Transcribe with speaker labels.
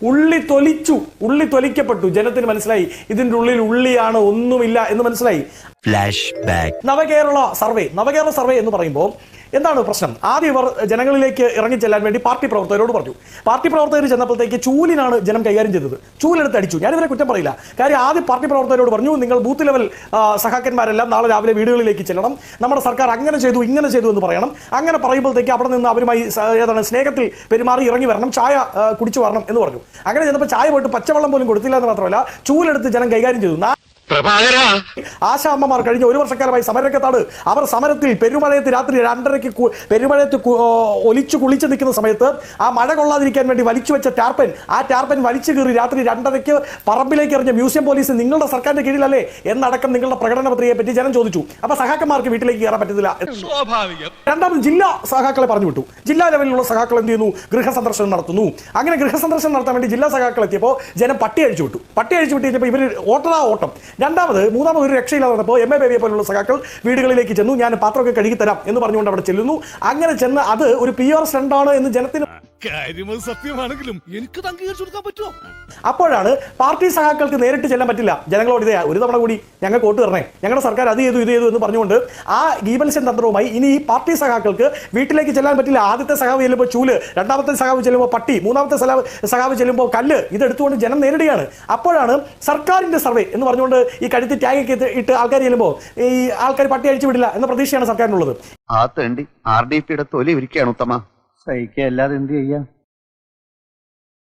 Speaker 1: ഉള്ളി തൊലിക്കപ്പെട്ടു. ജനത്തിന് മനസ്സിലായി ഇതിന്റെ ഉള്ളിൽ ഉള്ളിയാണ്, ഒന്നുമില്ല എന്ന് മനസ്സിലായി.
Speaker 2: Flash back.
Speaker 1: നവകേരള സർവേ എന്ന് പറയുമ്പോൾ എന്താണ് പ്രശ്നം? ആദ്യം ഇവർ ജനങ്ങളിലേക്ക് ഇറങ്ങിച്ചെല്ലാൻ വേണ്ടി പാർട്ടി പ്രവർത്തകരോട് പറഞ്ഞു. പാർട്ടി പ്രവർത്തകർ ചെന്നപ്പോഴത്തേക്ക് ചൂലിനാണ് ജനം കൈകാര്യം ചെയ്തത്. ചൂലെടുത്ത് അടിച്ചു. ഞാനിവരെ കുറ്റം പറയില്ല. കാര്യം ആദ്യം പാർട്ടി പ്രവർത്തകരോട് പറഞ്ഞു, നിങ്ങൾ ബൂത്ത് ലെവൽ സഖാക്കന്മാരെല്ലാം നാളെ രാവിലെ വീടുകളിലേക്ക് ചെല്ലണം, നമ്മുടെ സർക്കാർ അങ്ങനെ ചെയ്തു ഇങ്ങനെ ചെയ്തു എന്ന് പറയണം. അങ്ങനെ പറയുമ്പോഴത്തേക്ക് അവിടെ നിന്ന് അവരുമായി സ്നേഹത്തിൽ പെരുമാറി ഇറങ്ങി വരണം, ചായ കുടിച്ചു വരണം എന്ന് പറഞ്ഞു. അങ്ങനെ ചെന്നപ്പോൾ ചായ പോയിട്ട് പച്ചവെള്ളം പോലും കൊടുത്തില്ല എന്ന് മാത്രമല്ല, ചൂലെടുത്ത് ജനം കൈകാര്യം ചെയ്തു. ആശാ അമ്മമാർ കഴിഞ്ഞ 1 വർഷക്കാലമായി സമരരംഗത്താണ്. അവർ സമരത്തിൽ പെരുമഴയത്ത് രാത്രി 2:30 പെരുമഴയത്ത് ഒലിച്ചു കുളിച്ച് നിൽക്കുന്ന സമയത്ത് ആ മഴ കൊള്ളാതിരിക്കാൻ വേണ്ടി വലിച്ചു വെച്ച ടാർപ്പൻ വലിച്ചു കീറി രാത്രി 2:30 പറമ്പിലേക്ക് എറിഞ്ഞ മ്യൂസിയം പോലീസ് നിങ്ങളുടെ സർക്കാരിന്റെ കീഴിലല്ലേ എന്നടക്കം നിങ്ങളുടെ പ്രകടന പത്രികയെ പറ്റി ജനം ചോദിച്ചു. അപ്പൊ സഹാക്കന്മാർക്ക് വീട്ടിലേക്ക് കയറാൻ പറ്റുന്നില്ല. രണ്ടാമത് ജില്ലാ സഹാക്കളെ പറഞ്ഞു വിട്ടു. ജില്ലാ ലെവലിലുള്ള സഹാക്കൾ എന്ത് ചെയ്യുന്നു? ഗൃഹസന്ദർശനം നടത്തുന്നു. അങ്ങനെ ഗൃഹസന്ദർശനം നടത്താൻ വേണ്ടി ജില്ലാ സഹാക്കൾ എത്തിയപ്പോൾ ജനം പട്ടി അഴിച്ചു വിട്ടു കഴിഞ്ഞപ്പോൾ ഇവർ ഓട്ടം. മൂന്നാമത് ഒരു രക്ഷയില്ലാതെ വന്നപ്പോൾ എം എ ബേബിയെ പോലുള്ള സഖാക്കൾ വീടുകളിലേക്ക് ചെന്നു. ഞാൻ പാത്രമൊക്കെ കഴുകിത്തരാം എന്ന് പറഞ്ഞുകൊണ്ട് അവിടെ ചെല്ലുന്നു. അങ്ങനെ ചെന്ന് അത് ഒരു PR സ്റ്റണ്ടാണ് എന്ന് ജനത്തിന്
Speaker 3: സത്യമാണെങ്കിലും എനിക്ക് അംഗീകരിച്ചു കൊടുക്കാൻ പറ്റുമോ?
Speaker 1: അപ്പോഴാണ് പാർട്ടി സഖാക്കൾക്ക് നേരിട്ട് ചെല്ലാൻ പറ്റില്ല. ജനങ്ങളോട് ഇതേ ഒരു തവണ കൂടി ഞങ്ങൾക്ക് വോട്ട് തരണേ, ഞങ്ങളുടെ സർക്കാർ അത് ചെയ്തു ഇത് ചെയ്തു എന്ന് പറഞ്ഞുകൊണ്ട് ആ ഗീബൽസൻ തന്ത്രവുമായി ഇനി ഈ പാർട്ടി സഖാക്കൾക്ക് വീട്ടിലേക്ക് ചെല്ലാൻ പറ്റില്ല. ആദ്യത്തെ സഖാവ് ചെല്ലുമ്പോൾ ചൂല്, രണ്ടാമത്തെ സഖാവ് ചെല്ലുമ്പോൾ പട്ടി, മൂന്നാമത്തെ സഖാവ് ചെല്ലുമ്പോൾ കല്ല്, ഇതെടുത്തുകൊണ്ട് ജനം നേരിടുകയാണ്. അപ്പോഴാണ് സർക്കാരിന്റെ സർവേ എന്ന് പറഞ്ഞുകൊണ്ട് ഈ കഴുത്തി ടാഗൊക്കെ ഇട്ട് ആൾക്കാർ ചെല്ലുമ്പോൾ ഈ ആൾക്കാർ പട്ടി അഴിച്ചു വിടില്ല എന്ന പ്രതീക്ഷയാണ് സർക്കാരിനുള്ളത്.
Speaker 4: ആ തേണ്ടി RDPയുടെ തൊലി ഇരിക്കുകയാണ് ഉത്തമ. സഹിക്കുക അല്ലാതെ എന്ത് ചെയ്യാം.